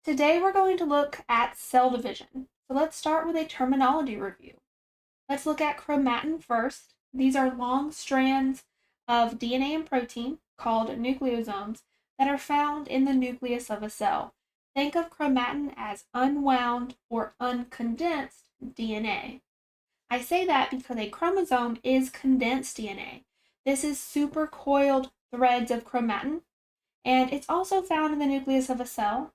Today we're going to look at cell division. So let's start with a terminology review. Let's look at chromatin first. These are long strands of DNA and protein called nucleosomes that are found in the nucleus of a cell. Think of chromatin as unwound or uncondensed DNA. I say that because a chromosome is condensed DNA. This is supercoiled threads of chromatin, and it's also found in the nucleus of a cell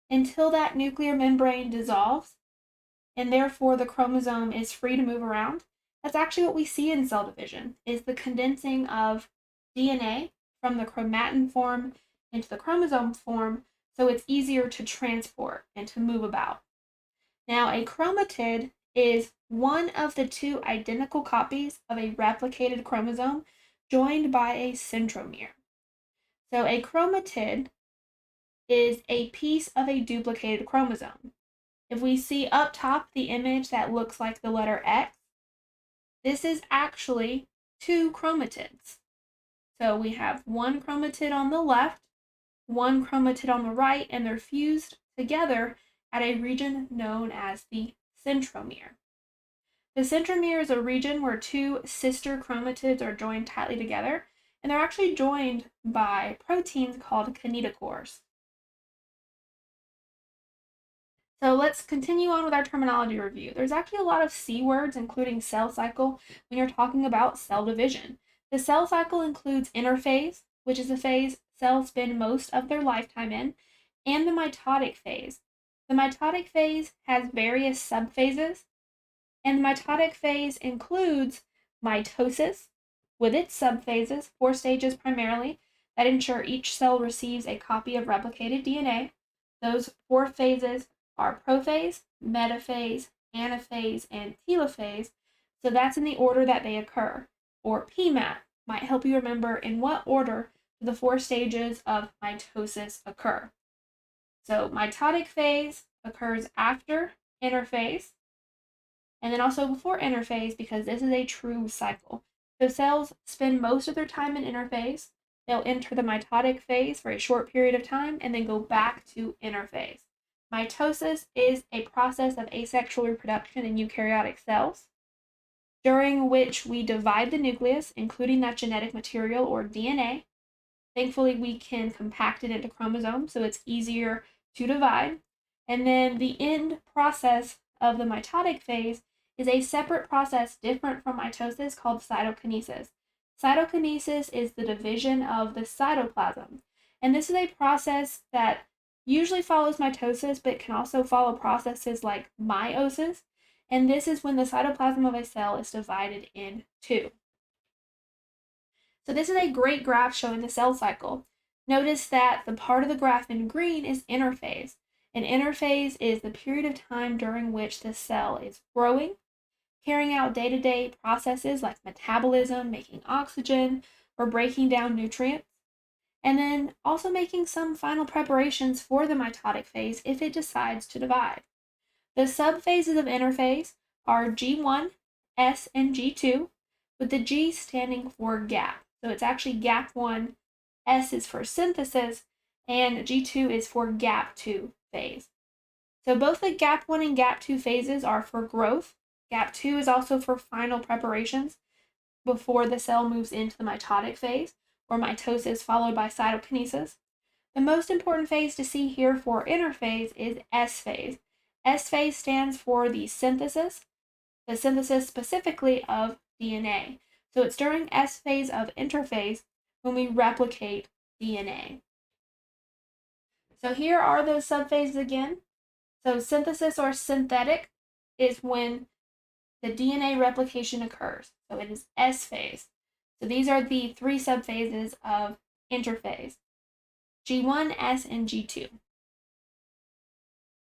until that nuclear membrane dissolves and therefore the chromosome is free to move around. That's actually what we see in cell division, is the condensing of DNA from the chromatin form into the chromosome form, so it's easier to transport and to move about. Now, a chromatid is one of the two identical copies of a replicated chromosome joined by a centromere. So a chromatid is a piece of a duplicated chromosome. If we see up top the image that looks like the letter X, this is actually two chromatids. So we have one chromatid on the left, one chromatid on the right, and they're fused together at a region known as the centromere. The centromere is a region where two sister chromatids are joined tightly together, and they're actually joined by proteins called kinetochores. So let's continue on with our terminology review. There's actually a lot of C words, including cell cycle, when you're talking about cell division. The cell cycle includes interphase, which is a phase cells spend most of their lifetime in, and the mitotic phase. The mitotic phase has various subphases, and the mitotic phase includes mitosis, with its subphases, 4 stages primarily, that ensure each cell receives a copy of replicated DNA. Those 4 phases are prophase, metaphase, anaphase, and telophase. So that's in the order that they occur. Or PMAT might help you remember in what order the 4 stages of mitosis occur. So mitotic phase occurs after interphase, and then also before interphase, because this is a true cycle. So cells spend most of their time in interphase. They'll enter the mitotic phase for a short period of time and then go back to interphase. Mitosis is a process of asexual reproduction in eukaryotic cells, during which we divide the nucleus, including that genetic material or DNA. Thankfully, we can compact it into chromosomes, so it's easier to divide. And then the end process of the mitotic phase is a separate process different from mitosis called cytokinesis. Cytokinesis is the division of the cytoplasm, and this is a process that usually follows mitosis, but can also follow processes like meiosis, and this is when the cytoplasm of a cell is divided in two. So this is a great graph showing the cell cycle. Notice that the part of the graph in green is interphase. An interphase is the period of time during which the cell is growing, carrying out day-to-day processes like metabolism, making oxygen, or breaking down nutrients, and then also making some final preparations for the mitotic phase if it decides to divide. The subphases of interphase are G1, S, and G2, with the G standing for gap. So it's actually gap 1, S is for synthesis, and G2 is for gap 2 phase. So both the gap 1 and gap 2 phases are for growth. Gap 2 is also for final preparations before the cell moves into the mitotic phase, or mitosis followed by cytokinesis. The most important phase to see here for interphase is S phase. S phase stands for the synthesis specifically of DNA. So it's during S phase of interphase when we replicate DNA. So here are those subphases again. So synthesis or synthetic is when the DNA replication occurs. So it is S phase. So these are the 3 subphases of interphase: G1, S, and G2.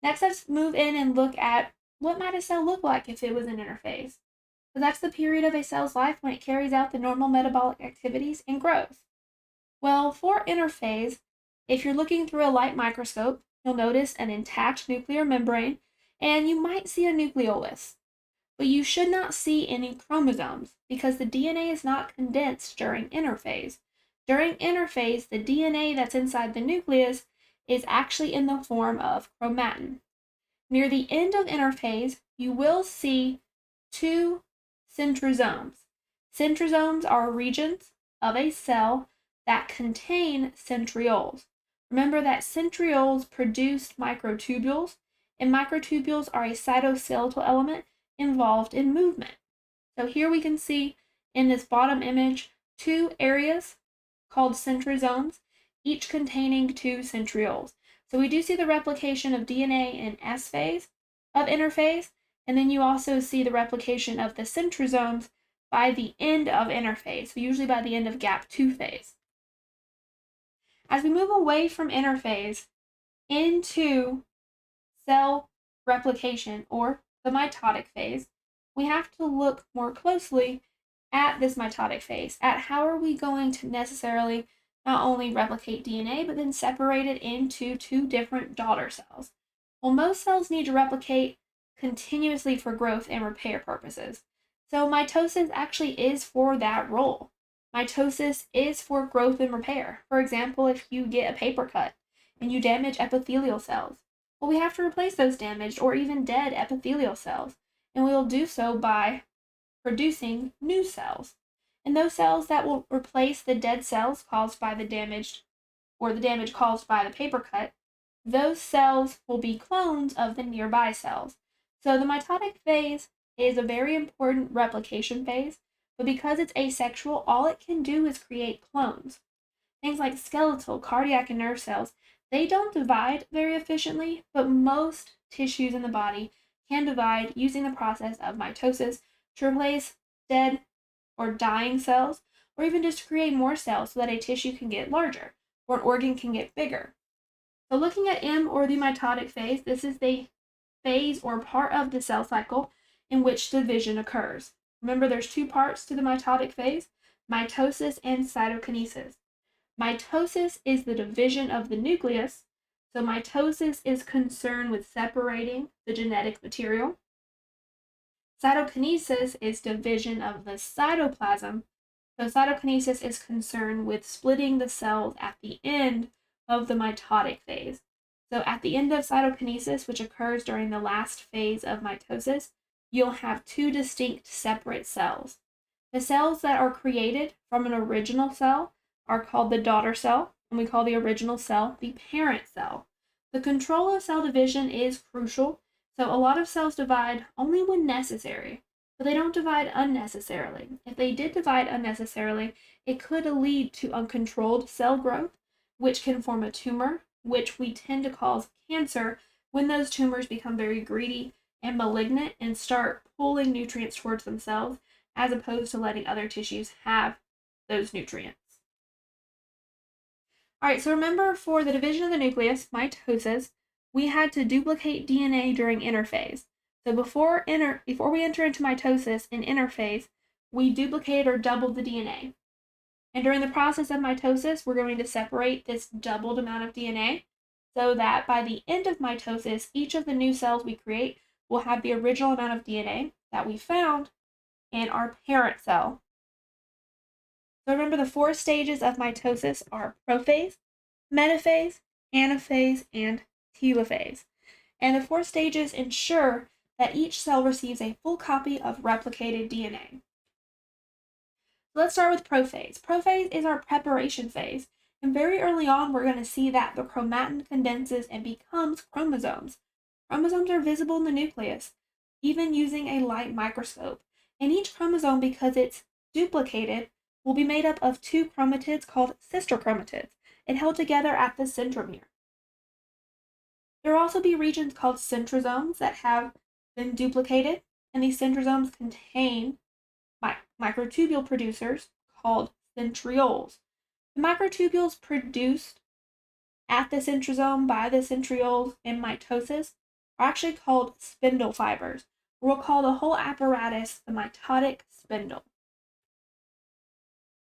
Next, let's move in and look at what might a cell look like if it was an interphase. So that's the period of a cell's life when it carries out the normal metabolic activities and grows. Well, for interphase, if you're looking through a light microscope, you'll notice an intact nuclear membrane, and you might see a nucleolus. But you should not see any chromosomes because the DNA is not condensed during interphase. During interphase, the DNA that's inside the nucleus is actually in the form of chromatin. Near the end of interphase, you will see two centrosomes. Centrosomes are regions of a cell that contain centrioles. Remember that centrioles produce microtubules, and microtubules are a cytoskeletal element involved in movement. So here we can see in this bottom image two areas called centrosomes, each containing two centrioles. So we do see the replication of DNA in S phase of interphase, and then you also see the replication of the centrosomes by the end of interphase, so usually by the end of gap2 phase. As we move away from interphase into cell replication, or the mitotic phase, we have to look more closely at this mitotic phase, at how are we going to necessarily not only replicate DNA, but then separate it into two different daughter cells. Well, most cells need to replicate continuously for growth and repair purposes. So mitosis actually is for that role. Mitosis is for growth and repair. For example, if you get a paper cut and you damage epithelial cells, well, we have to replace those damaged or even dead epithelial cells, and we will do so by producing new cells. And those cells that will replace the dead cells caused by the damage or the damage caused by the paper cut, those cells will be clones of the nearby cells. So the mitotic phase is a very important replication phase, but because it's asexual, all it can do is create clones. Things like skeletal, cardiac, and nerve cells, they don't divide very efficiently, but most tissues in the body can divide using the process of mitosis to replace dead or dying cells, or even just create more cells so that a tissue can get larger or an organ can get bigger. So looking at M, or the mitotic phase, this is the phase or part of the cell cycle in which division occurs. Remember, there's two parts to the mitotic phase, mitosis and cytokinesis. Mitosis is the division of the nucleus, so mitosis is concerned with separating the genetic material. Cytokinesis is division of the cytoplasm, so cytokinesis is concerned with splitting the cells at the end of the mitotic phase. So at the end of cytokinesis, which occurs during the last phase of mitosis, you'll have two distinct separate cells. The cells that are created from an original cell are called the daughter cell, and we call the original cell the parent cell. The control of cell division is crucial, so a lot of cells divide only when necessary, but they don't divide unnecessarily. If they did divide unnecessarily, it could lead to uncontrolled cell growth, which can form a tumor, which we tend to call cancer when those tumors become very greedy and malignant and start pulling nutrients towards themselves, as opposed to letting other tissues have those nutrients. All right, so remember, for the division of the nucleus, mitosis, we had to duplicate DNA during interphase. So before we enter into mitosis in interphase, we duplicated or doubled the DNA. And during the process of mitosis, we're going to separate this doubled amount of DNA so that by the end of mitosis, each of the new cells we create will have the original amount of DNA that we found in our parent cell. So remember, the four stages of mitosis are prophase, metaphase, anaphase, and telophase. And the four stages ensure that each cell receives a full copy of replicated DNA. Let's start with prophase. Prophase is our preparation phase, and very early on we're going to see that the chromatin condenses and becomes chromosomes. Chromosomes are visible in the nucleus, even using a light microscope, and each chromosome, because it's duplicated, will be made up of two chromatids called sister chromatids and held together at the centromere. There will also be regions called centrosomes that have been duplicated, and these centrosomes contain microtubule producers called centrioles. The microtubules produced at the centrosome by the centrioles in mitosis are actually called spindle fibers. We'll call the whole apparatus the mitotic spindle.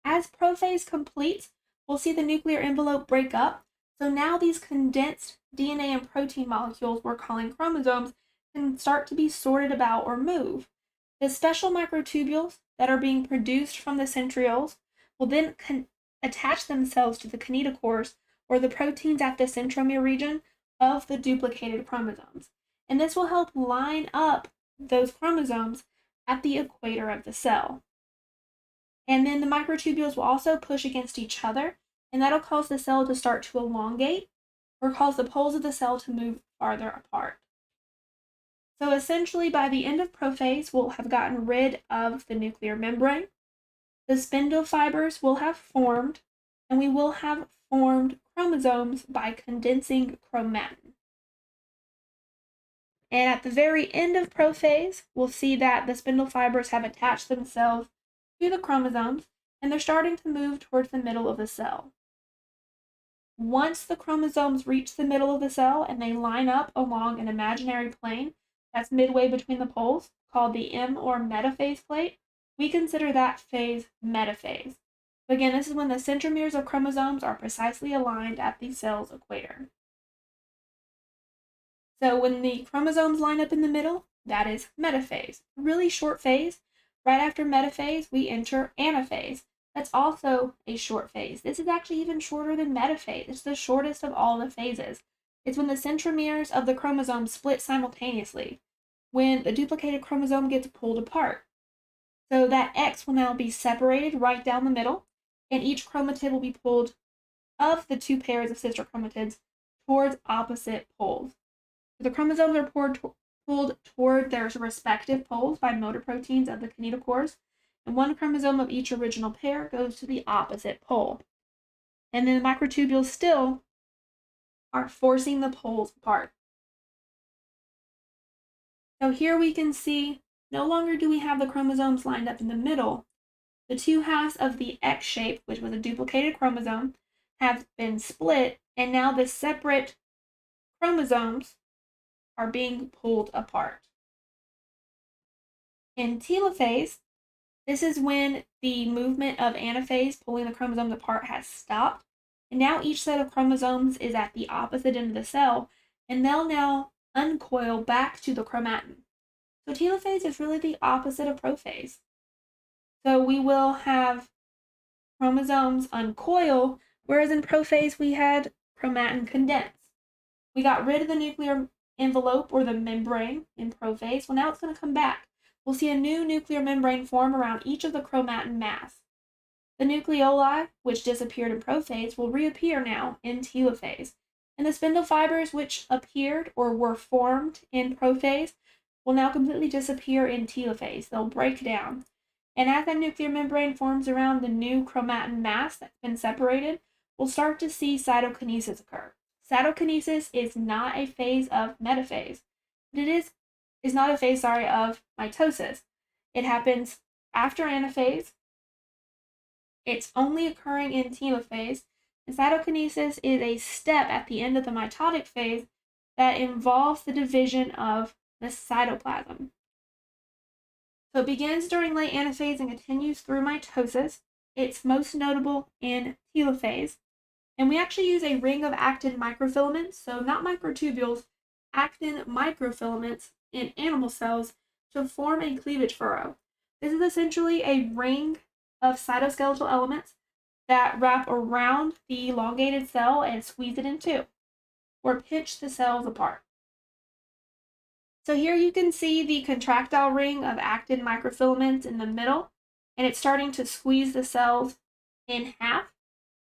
As prophase completes, we'll see the nuclear envelope break up. So now these condensed DNA and protein molecules we're calling chromosomes can start to be sorted about or move. The special microtubules that are being produced from the centrioles will then attach themselves to the kinetochores or the proteins at the centromere region of the duplicated chromosomes. And this will help line up those chromosomes at the equator of the cell. And then the microtubules will also push against each other, and that'll cause the cell to start to elongate or cause the poles of the cell to move farther apart. So essentially, by the end of prophase, we'll have gotten rid of the nuclear membrane. The spindle fibers will have formed, and we will have formed chromosomes by condensing chromatin. And at the very end of prophase, we'll see that the spindle fibers have attached themselves to the chromosomes, and they're starting to move towards the middle of the cell. Once the chromosomes reach the middle of the cell and they line up along an imaginary plane that's midway between the poles, called the M or metaphase plate, we consider that phase metaphase. So again, this is when the centromeres of chromosomes are precisely aligned at the cell's equator. So when the chromosomes line up in the middle, that is metaphase. Really short phase. Right after metaphase, we enter anaphase. That's also a short phase. This is actually even shorter than metaphase. It's the shortest of all the phases. It's when the centromeres of the chromosome split simultaneously, when the duplicated chromosome gets pulled apart. So that X will now be separated right down the middle, and each chromatid will be pulled of the two pairs of sister chromatids towards opposite poles. So the chromosomes are pulled toward their respective poles by motor proteins of the kinetochores, and one chromosome of each original pair goes to the opposite pole. And then the microtubules still are forcing the poles apart. So here we can see no longer do we have the chromosomes lined up in the middle. The two halves of the X shape, which was a duplicated chromosome, have been split, and now the separate chromosomes are being pulled apart. In telophase, this is when the movement of anaphase, pulling the chromosomes apart, has stopped, and now each set of chromosomes is at the opposite end of the cell, and they'll now uncoil back to the chromatin. So telophase is really the opposite of prophase. So we will have chromosomes uncoil, whereas in prophase we had chromatin condense. We got rid of the nuclear envelope or the membrane in prophase. Well, now it's going to come back. We'll see a new nuclear membrane form around each of the chromatin mass. The nucleoli, which disappeared in prophase, will reappear now in telophase. And the spindle fibers, which appeared or were formed in prophase, will now completely disappear in telophase. They'll break down. And as that nuclear membrane forms around the new chromatin mass that's been separated, we'll start to see cytokinesis occur. Cytokinesis is not a phase of metaphase, but it is not a phase, of mitosis. It happens after anaphase. It's only occurring in telophase, and cytokinesis is a step at the end of the mitotic phase that involves the division of the cytoplasm. So it begins during late anaphase and continues through mitosis. It's most notable in telophase. And we actually use a ring of actin microfilaments, so not microtubules, actin microfilaments in animal cells to form a cleavage furrow. This is essentially a ring of cytoskeletal elements that wrap around the elongated cell and squeeze it in two, or pinch the cells apart. So here you can see the contractile ring of actin microfilaments in the middle, and it's starting to squeeze the cells in half.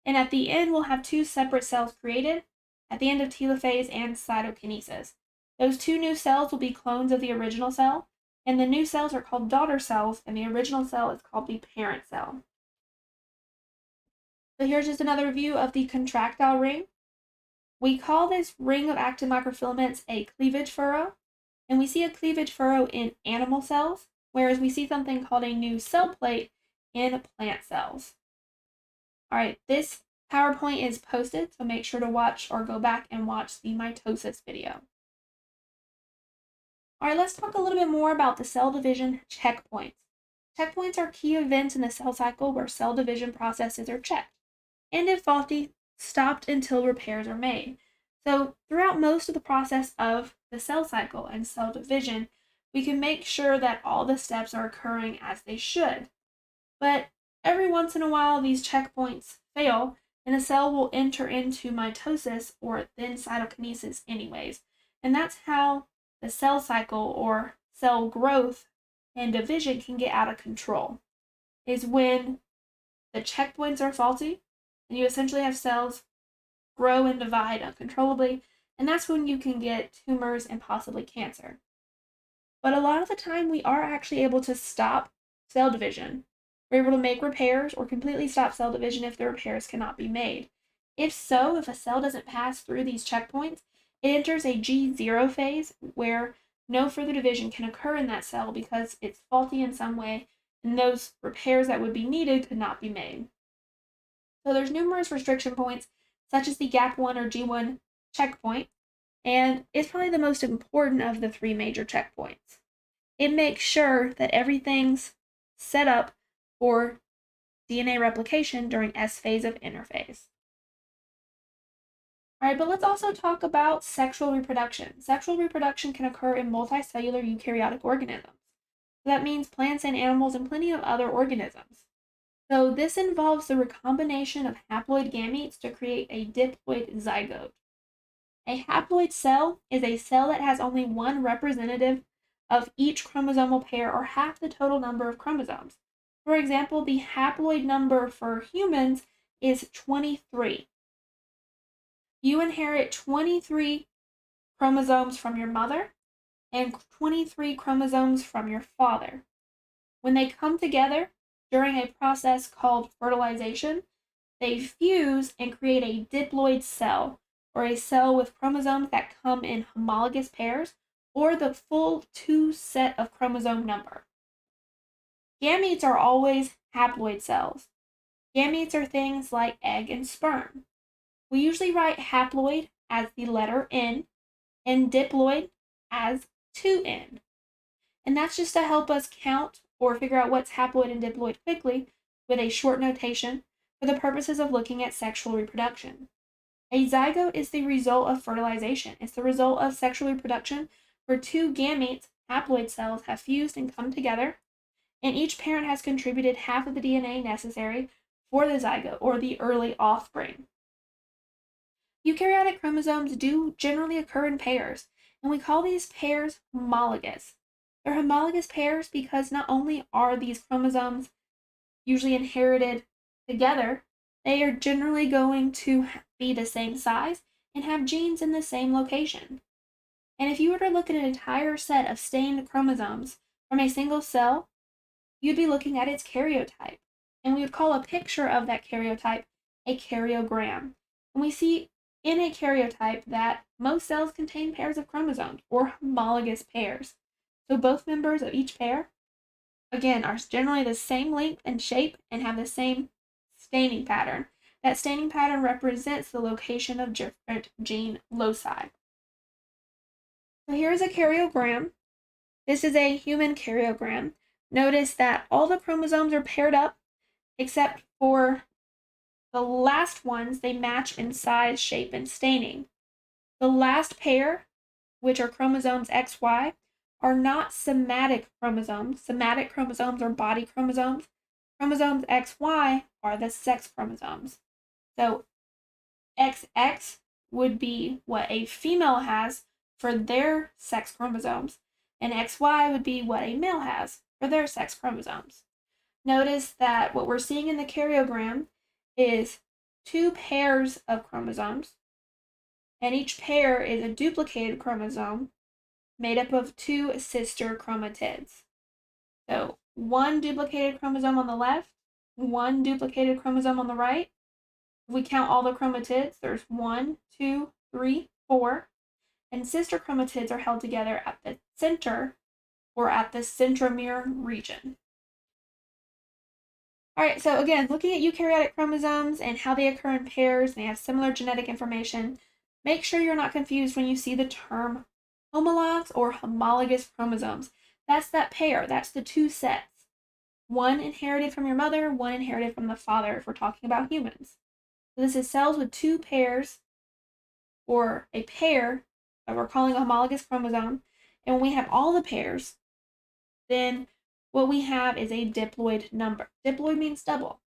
And at the end, we'll have two separate cells created at the end of telophase and cytokinesis. Those two new cells will be clones of the original cell, and the new cells are called daughter cells, and the original cell is called the parent cell. So here's just another view of the contractile ring. We call this ring of actin microfilaments a cleavage furrow, and we see a cleavage furrow in animal cells, whereas we see something called a new cell plate in plant cells. All right, this PowerPoint is posted, so make sure to watch or go back and watch the mitosis video. All right, let's talk a little bit more about the cell division checkpoints. Checkpoints are key events in the cell cycle where cell division processes are checked, and if faulty, stopped until repairs are made. So throughout most of the process of the cell cycle and cell division, we can make sure that all the steps are occurring as they should. But every once in a while, these checkpoints fail, and a cell will enter into mitosis or then cytokinesis anyways. And that's how the cell cycle or cell growth and division can get out of control, is when the checkpoints are faulty and you essentially have cells grow and divide uncontrollably, and that's when you can get tumors and possibly cancer. But a lot of the time, we are actually able to stop cell division. We're able to make repairs or completely stop cell division if the repairs cannot be made. If so, if a cell doesn't pass through these checkpoints, it enters a G0 phase where no further division can occur in that cell because it's faulty in some way, and those repairs that would be needed could not be made. So there's numerous restriction points, such as the GAP1 or G1 checkpoint, and it's probably the most important of the three major checkpoints. It makes sure that everything's set up for DNA replication during S phase of interphase. All right, but let's also talk about sexual reproduction. Sexual reproduction can occur in multicellular eukaryotic organisms. So that means plants and animals and plenty of other organisms. So this involves the recombination of haploid gametes to create a diploid zygote. A haploid cell is a cell that has only one representative of each chromosomal pair or half the total number of chromosomes. For example, the haploid number for humans is 23. You inherit 23 chromosomes from your mother and 23 chromosomes from your father. When they come together during a process called fertilization, they fuse and create a diploid cell, or a cell with chromosomes that come in homologous pairs, or the full 2 set of chromosome number. Gametes are always haploid cells. Gametes are things like egg and sperm. We usually write haploid as the letter N and diploid as 2N. And that's just to help us count or figure out what's haploid and diploid quickly with a short notation for the purposes of looking at sexual reproduction. A zygote is the result of fertilization. It's the result of sexual reproduction where two gametes, haploid cells, have fused and come together, and each parent has contributed half of the DNA necessary for the zygote or the early offspring. Eukaryotic chromosomes do generally occur in pairs, and we call these pairs homologous. They're homologous pairs because not only are these chromosomes usually inherited together, they are generally going to be the same size and have genes in the same location. And if you were to look at an entire set of stained chromosomes from a single cell, you'd be looking at its karyotype. And we would call a picture of that karyotype a karyogram. And we see in a karyotype that most cells contain pairs of chromosomes or homologous pairs. So both members of each pair, again, are generally the same length and shape and have the same staining pattern. That staining pattern represents the location of different gene loci. So here's a karyogram. This is a human karyogram. Notice that all the chromosomes are paired up except for the last ones. They match in size, shape, and staining. The last pair, which are chromosomes XY, are not somatic chromosomes. Somatic chromosomes are body chromosomes. Chromosomes XY are the sex chromosomes. So XX would be what a female has for their sex chromosomes, and XY would be what a male has for their sex chromosomes. Notice that what we're seeing in the karyogram is two pairs of chromosomes, and each pair is a duplicated chromosome made up of two sister chromatids. So one duplicated chromosome on the left, one duplicated chromosome on the right. If we count all the chromatids, there's 1, 2, 3, 4, and sister chromatids are held together at the center or at the centromere region. All right, so again, looking at eukaryotic chromosomes and how they occur in pairs, and they have similar genetic information, make sure you're not confused when you see the term homologs or homologous chromosomes. That's that pair, that's the two sets. One inherited from your mother, one inherited from the father if we're talking about humans. So this is cells with two pairs, or a pair that we're calling a homologous chromosome. And when we have all the pairs, then what we have is a diploid number. Diploid means double.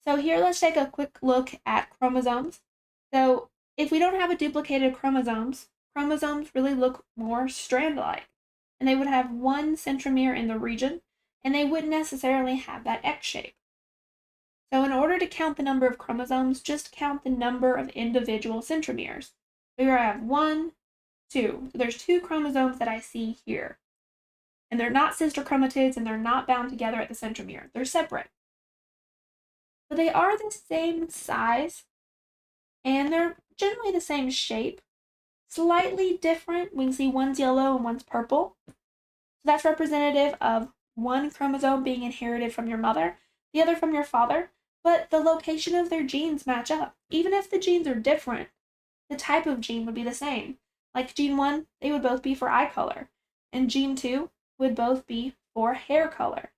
So here let's take a quick look at chromosomes. So if we don't have a duplicated chromosomes, chromosomes really look more strand-like. And they would have one centromere in the region, and they wouldn't necessarily have that X shape. So in order to count the number of chromosomes, just count the number of individual centromeres. So here I have 1, 2. So there's 2 chromosomes that I see here. And they're not sister chromatids, and they're not bound together at the centromere. They're separate. But they are the same size, and they're generally the same shape. Slightly different. We can see one's yellow and one's purple. So that's representative of one chromosome being inherited from your mother, the other from your father, but the location of their genes match up. Even if the genes are different, the type of gene would be the same. Like gene 1, they would both be for eye color, and gene 2 would both be for hair color.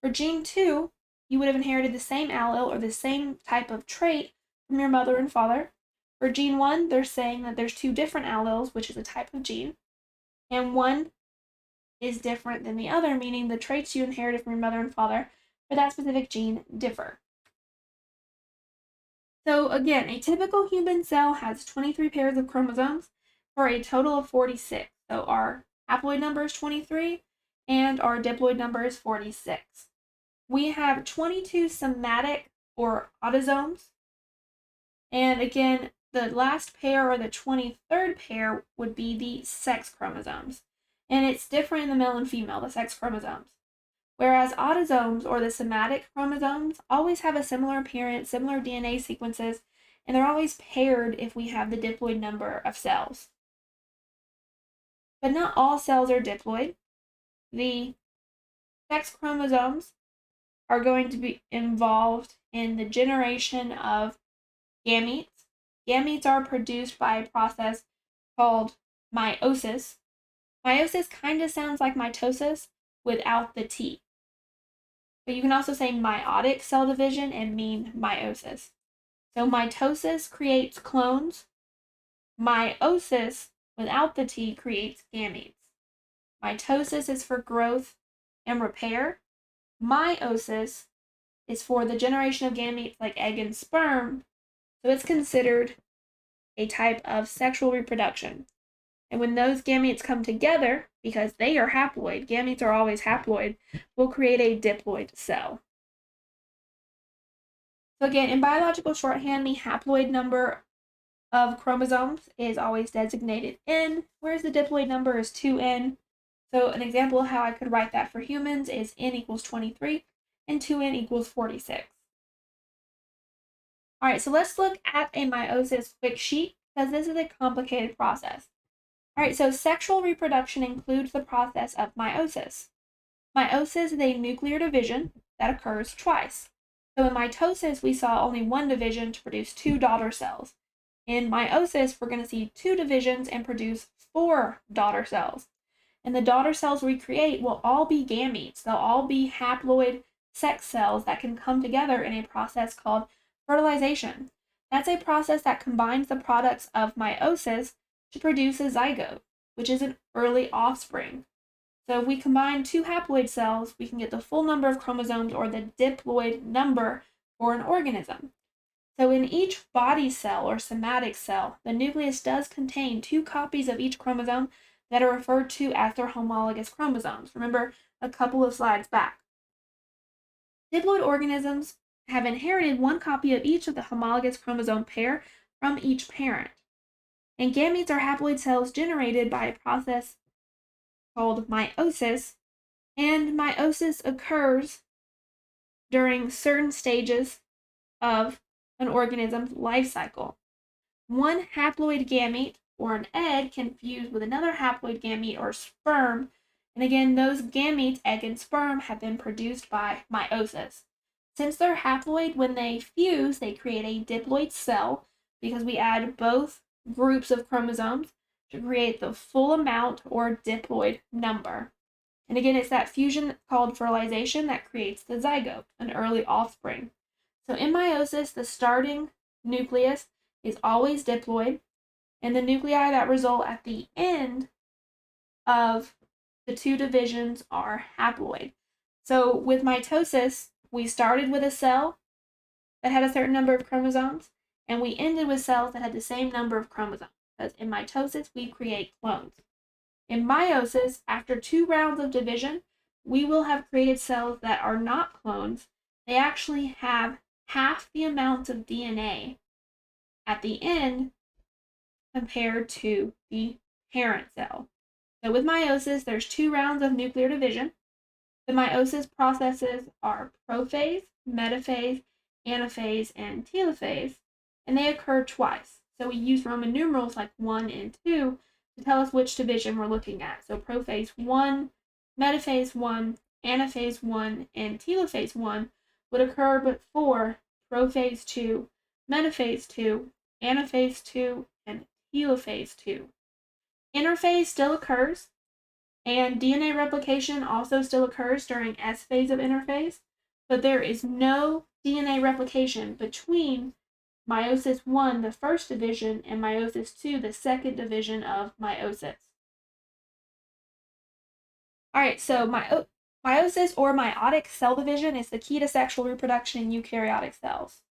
For gene 2, you would have inherited the same allele or the same type of trait from your mother and father. For gene 1, they're saying that there's 2 different alleles, which is a type of gene, and one is different than the other, meaning the traits you inherited from your mother and father for that specific gene differ. So again, a typical human cell has 23 pairs of chromosomes for a total of 46. So our haploid number is 23 and our diploid number is 46. We have 22 somatic or autosomes. And again, the last pair or the 23rd pair would be the sex chromosomes. And it's different in the male and female, the sex chromosomes. Whereas autosomes or the somatic chromosomes always have a similar appearance, similar DNA sequences, and they're always paired if we have the diploid number of cells. But not all cells are diploid. The sex chromosomes are going to be involved in the generation of gametes. Gametes are produced by a process called meiosis. Meiosis kind of sounds like mitosis without the T. But you can also say meiotic cell division and mean meiosis. So mitosis creates clones. Meiosis without the T creates gametes. Mitosis is for growth and repair. Meiosis is for the generation of gametes like egg and sperm, so it's considered a type of sexual reproduction. And when those gametes come together, because they are haploid, gametes are always haploid, will create a diploid cell. So again, in biological shorthand, the haploid number of chromosomes is always designated N, whereas the diploid number is 2N. So an example of how I could write that for humans is N equals 23 and 2N equals 46. All right, so let's look at a meiosis quick sheet because this is a complicated process. All right, so sexual reproduction includes the process of meiosis. Meiosis is a nuclear division that occurs twice. So in mitosis, we saw only one division to produce 2 daughter cells. In meiosis, we're going to see 2 divisions and produce 4 daughter cells. And the daughter cells we create will all be gametes. They'll all be haploid sex cells that can come together in a process called fertilization. That's a process that combines the products of meiosis to produce a zygote, which is an early offspring. So if we combine 2 haploid cells, we can get the full number of chromosomes or the diploid number for an organism. So in each body cell or somatic cell, the nucleus does contain 2 copies of each chromosome that are referred to as their homologous chromosomes. Remember a couple of slides back. Diploid organisms have inherited 1 copy of each of the homologous chromosome pair from each parent. And gametes are haploid cells generated by a process called meiosis, and meiosis occurs during certain stages of an organism's life cycle. One haploid gamete or an egg can fuse with another haploid gamete or sperm, and again, those gametes, egg and sperm, have been produced by meiosis. Since they're haploid, when they fuse, they create a diploid cell because we add both groups of chromosomes to create the full amount or diploid number. And again, it's that fusion called fertilization that creates the zygote, an early offspring. So in meiosis, the starting nucleus is always diploid, and the nuclei that result at the end of the 2 divisions are haploid. So with mitosis, we started with a cell that had a certain number of chromosomes, and we ended with cells that had the same number of chromosomes. Because in mitosis, we create clones. In meiosis, after 2 rounds of division, we will have created cells that are not clones. They actually have half the amount of DNA at the end compared to the parent cell. So with meiosis, there's 2 rounds of nuclear division. The meiosis processes are prophase, metaphase, anaphase, and telophase, and they occur twice. So we use Roman numerals like 1 and 2 to tell us which division we're looking at. So prophase 1, metaphase 1, anaphase 1, and telophase 1 would occur before prophase 2, metaphase 2, anaphase 2, and telophase 2. Interphase still occurs, and DNA replication also still occurs during S phase of interphase, but there is no DNA replication between meiosis 1, the first division, and meiosis 2, the second division of meiosis. All right, so meiosis or meiotic cell division is the key to sexual reproduction in eukaryotic cells.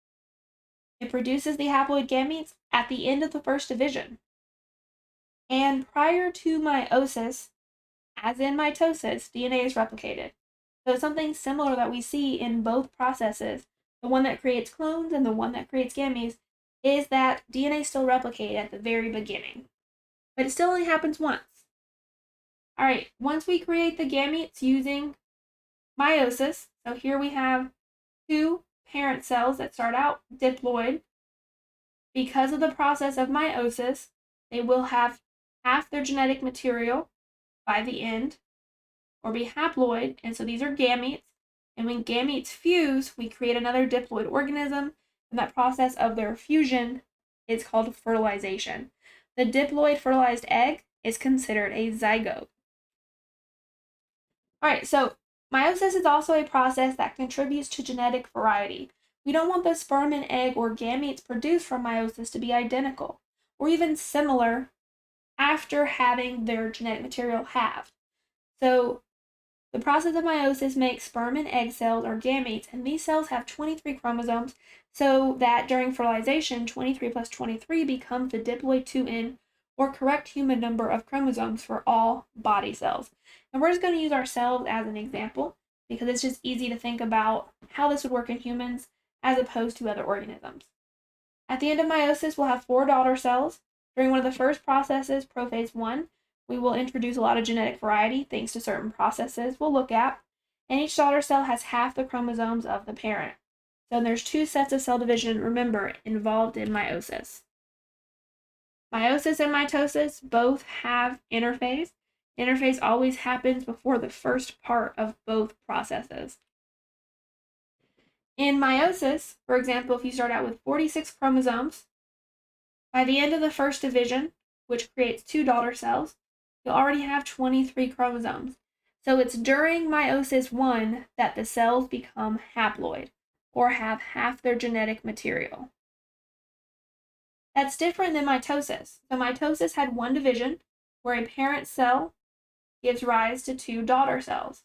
It produces the haploid gametes at the end of the first division. And prior to meiosis, as in mitosis, DNA is replicated. So something similar that we see in both processes, the one that creates clones and the one that creates gametes, is that DNA still replicates at the very beginning. But it still only happens once. All right, once we create the gametes using meiosis, so here we have 2 parent cells that start out diploid. Because of the process of meiosis, they will have half their genetic material by the end, or be haploid, and so these are gametes. And when gametes fuse, we create another diploid organism, and that process of their fusion is called fertilization. The diploid fertilized egg is considered a zygote. All right, so meiosis is also a process that contributes to genetic variety. We don't want the sperm and egg or gametes produced from meiosis to be identical, or even similar after having their genetic material halved. So the process of meiosis makes sperm and egg cells or gametes, and these cells have 23 chromosomes, so that during fertilization, 23 plus 23 becomes the diploid 2N, or correct human number of chromosomes for all body cells. And we're just going to use our cells as an example, because it's just easy to think about how this would work in humans as opposed to other organisms. At the end of meiosis, we'll have 4 daughter cells. During one of the first processes, prophase 1, we will introduce a lot of genetic variety thanks to certain processes we'll look at, and each daughter cell has half the chromosomes of the parent. So there's 2 sets of cell division, remember, involved in meiosis. Meiosis and mitosis both have interphase. Interphase always happens before the first part of both processes. In meiosis, for example, if you start out with 46 chromosomes, by the end of the first division, which creates 2 daughter cells, you'll already have 23 chromosomes. So it's during meiosis 1 that the cells become haploid, or have half their genetic material. That's different than mitosis. So mitosis had 1 division, where a parent cell gives rise to 2 daughter cells.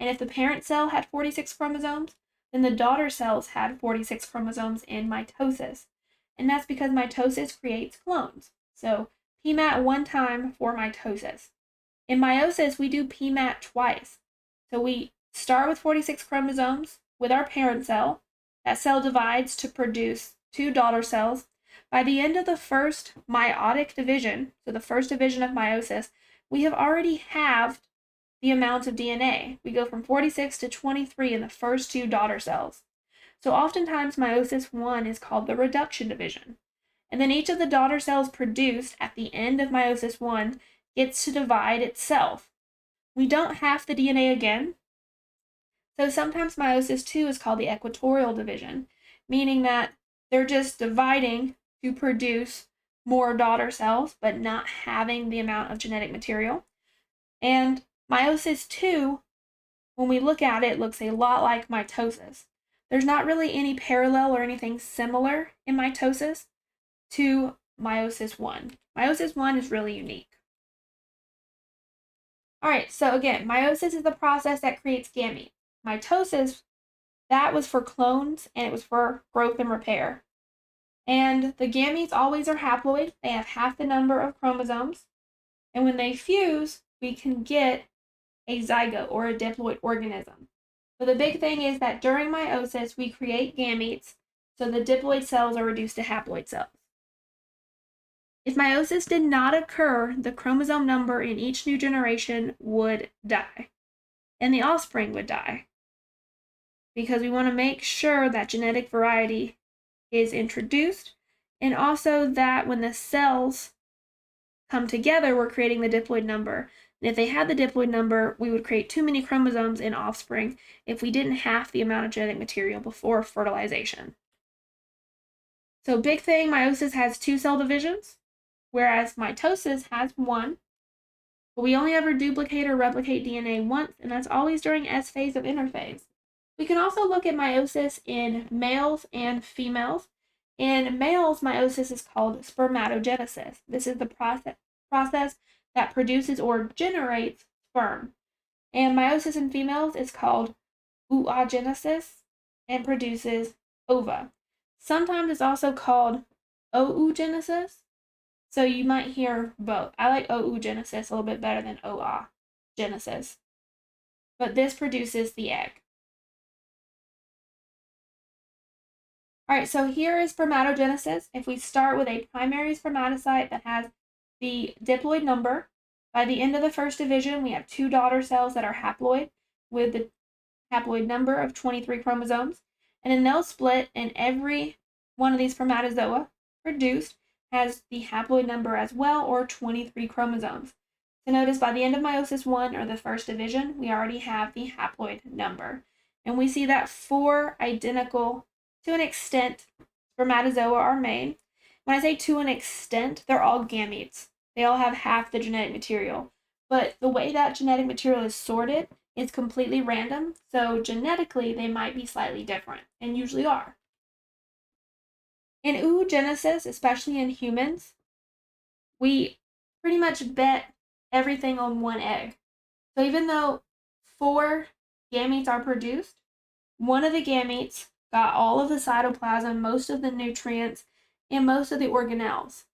And if the parent cell had 46 chromosomes, then the daughter cells had 46 chromosomes in mitosis. And that's because mitosis creates clones. So PMAT 1 time for mitosis. In meiosis, we do PMAT twice. So we start with 46 chromosomes with our parent cell. That cell divides to produce 2 daughter cells. By the end of the first meiotic division, so the first division of meiosis, we have already halved the amount of DNA. We go from 46 to 23 in the first 2 daughter cells. So oftentimes meiosis 1 is called the reduction division. And then each of the daughter cells produced at the end of meiosis 1 gets to divide itself. We don't half the DNA again. So sometimes meiosis 2 is called the equatorial division, meaning that they're just dividing to produce more daughter cells, but not having the amount of genetic material. And meiosis 2, when we look at it, looks a lot like mitosis. There's not really any parallel or anything similar in mitosis to meiosis 1. Meiosis 1 is really unique. All right, so again, meiosis is the process that creates gametes. Mitosis That was for clones, and it was for growth and repair. And the gametes always are haploid. They have half the number of chromosomes. And when they fuse, we can get a zygote or a diploid organism. So the big thing is that during meiosis, we create gametes, so the diploid cells are reduced to haploid cells. If meiosis did not occur, the chromosome number in each new generation would die, and the offspring would die, because we want to make sure that genetic variety is introduced, and also that when the cells come together, we're creating the diploid number. And if they had the diploid number, we would create too many chromosomes in offspring if we didn't half the amount of genetic material before fertilization. So big thing, meiosis has 2 cell divisions, whereas mitosis has 1. But we only ever duplicate or replicate DNA once, and that's always during S phase of interphase. We can also look at meiosis in males and females. In males, meiosis is called spermatogenesis. This is the process that produces or generates sperm. And meiosis in females is called oogenesis and produces ova. Sometimes it's also called oogenesis. So you might hear both. I like oogenesis a little bit better than oogenesis. But this produces the egg. All right, so here is spermatogenesis. If we start with a primary spermatocyte that has the diploid number, by the end of the first division, we have 2 daughter cells that are haploid with the haploid number of 23 chromosomes. And then they'll split, and every one of these spermatozoa produced has the haploid number as well, or 23 chromosomes. So notice by the end of meiosis 1, or the first division, we already have the haploid number. And we see that 4 identical, to an extent, spermatozoa are made. When I say to an extent, they're all gametes. They all have half the genetic material. But the way that genetic material is sorted is completely random, so genetically they might be slightly different, and usually are. In oogenesis, especially in humans, we pretty much bet everything on one egg. So even though 4 gametes are produced, one of the gametes got all of the cytoplasm, most of the nutrients, and most of the organelles.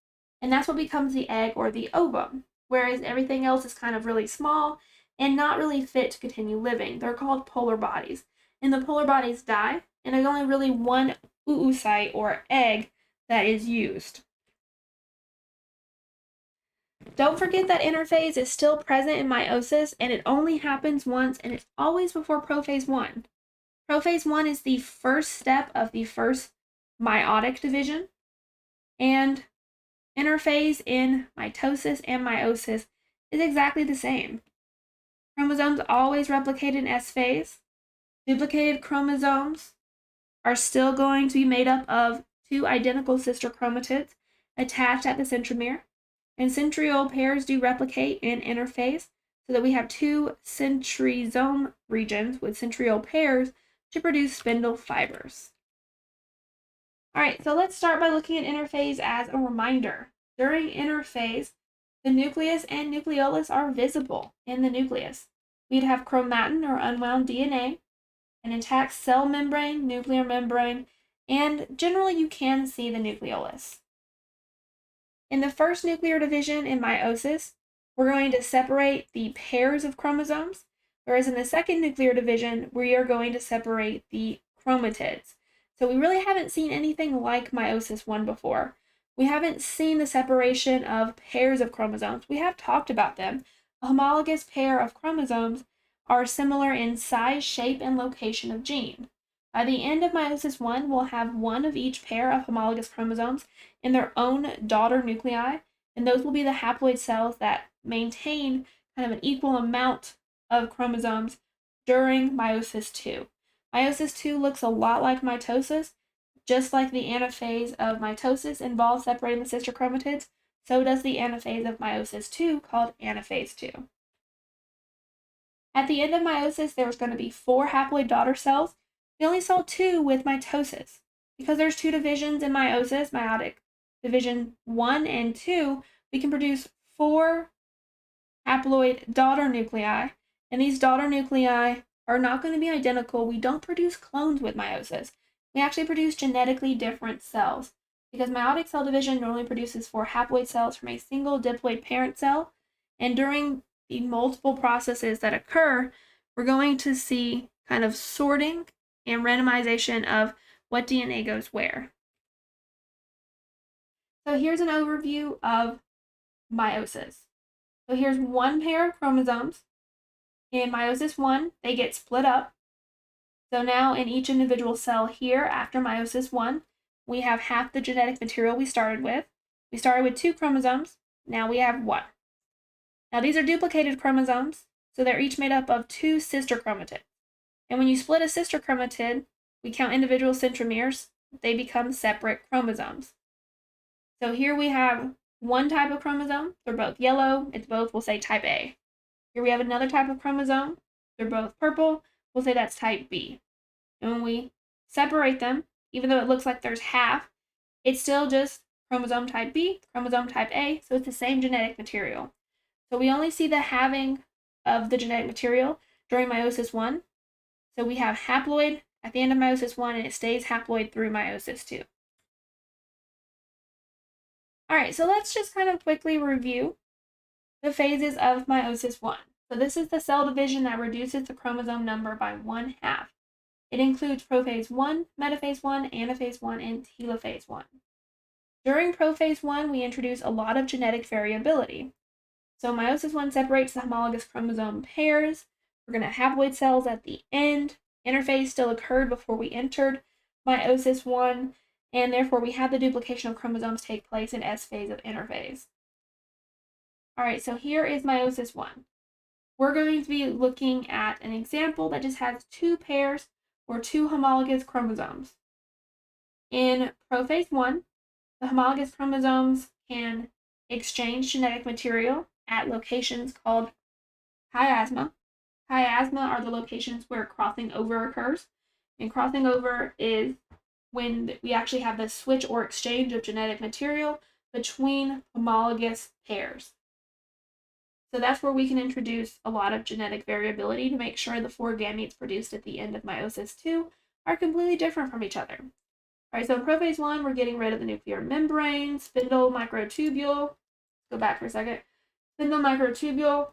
And that's what becomes the egg or the ovum, whereas everything else is kind of really small and not really fit to continue living. They're called polar bodies. And the polar bodies die, and there's only really one oocyte or egg that is used. Don't forget that interphase is still present in meiosis, and it only happens once, and it's always before prophase 1. Prophase 1 is the first step of the first meiotic division, and interphase in mitosis and meiosis is exactly the same. Chromosomes always replicate in S phase. Duplicated chromosomes are still going to be made up of 2 identical sister chromatids attached at the centromere. And centriole pairs do replicate in interphase, so that we have 2 centrosome regions with centriole pairs to produce spindle fibers. All right, so let's start by looking at interphase as a reminder. During interphase, the nucleus and nucleolus are visible in the nucleus. We'd have chromatin or unwound DNA, an intact cell membrane, nuclear membrane, and generally you can see the nucleolus. In the first nuclear division in meiosis, we're going to separate the pairs of chromosomes, whereas in the second nuclear division, we are going to separate the chromatids. So we really haven't seen anything like meiosis 1 before. We haven't seen the separation of pairs of chromosomes. We have talked about them. A homologous pair of chromosomes are similar in size, shape, and location of gene. By the end of meiosis 1, we'll have 1 of each pair of homologous chromosomes in their own daughter nuclei, and those will be the haploid cells that maintain kind of an equal amount of chromosomes during meiosis 2. Meiosis 2 looks a lot like mitosis. Just like the anaphase of mitosis involves separating the sister chromatids, so does the anaphase of meiosis 2, called anaphase 2. At the end of meiosis, there was going to be 4 haploid daughter cells. We only saw 2 with mitosis. Because there's 2 divisions in meiosis, meiotic division 1 and 2, we can produce 4 haploid daughter nuclei, and these daughter nuclei are not going to be identical. We don't produce clones with meiosis. We actually produce genetically different cells because meiotic cell division normally produces 4 haploid cells from a single diploid parent cell. And during the multiple processes that occur, we're going to see kind of sorting and randomization of what DNA goes where. So here's an overview of meiosis. So here's one pair of chromosomes. In meiosis 1, they get split up. So now in each individual cell here, after meiosis 1, we have half the genetic material we started with. We started with 2 chromosomes. Now we have 1. Now these are duplicated chromosomes, so they're each made up of 2 sister chromatids. And when you split a sister chromatid, we count individual centromeres. They become separate chromosomes. So here we have one type of chromosome. They're both yellow. It's both, we'll say, type A. Here we have another type of chromosome. They're both purple. We'll say that's type B. And when we separate them, even though it looks like there's half, it's still just chromosome type B, chromosome type A, so it's the same genetic material. So we only see the halving of the genetic material during meiosis 1. So we have haploid at the end of meiosis 1, and it stays haploid through meiosis 2. All right, so let's just kind of quickly review the phases of meiosis 1. So this is the cell division that reduces the chromosome number by 1/2. It includes prophase 1, metaphase 1, anaphase 1, and telophase 1. During prophase 1, we introduce a lot of genetic variability. So meiosis 1 separates the homologous chromosome pairs. We're going to have haploid cells at the end. Interphase still occurred before we entered meiosis 1, and therefore we have the duplication of chromosomes take place in S phase of interphase. All right, so here is meiosis 1. We're going to be looking at an example that just has 2 pairs or 2 homologous chromosomes. In prophase 1, the homologous chromosomes can exchange genetic material at locations called chiasma. Chiasma are the locations where crossing over occurs. And crossing over is when we actually have the switch or exchange of genetic material between homologous pairs. So that's where we can introduce a lot of genetic variability to make sure the 4 gametes produced at the end of meiosis 2 are completely different from each other. All right, so in prophase 1, we're getting rid of the nuclear membrane, spindle microtubule. Go back for a second. Spindle microtubule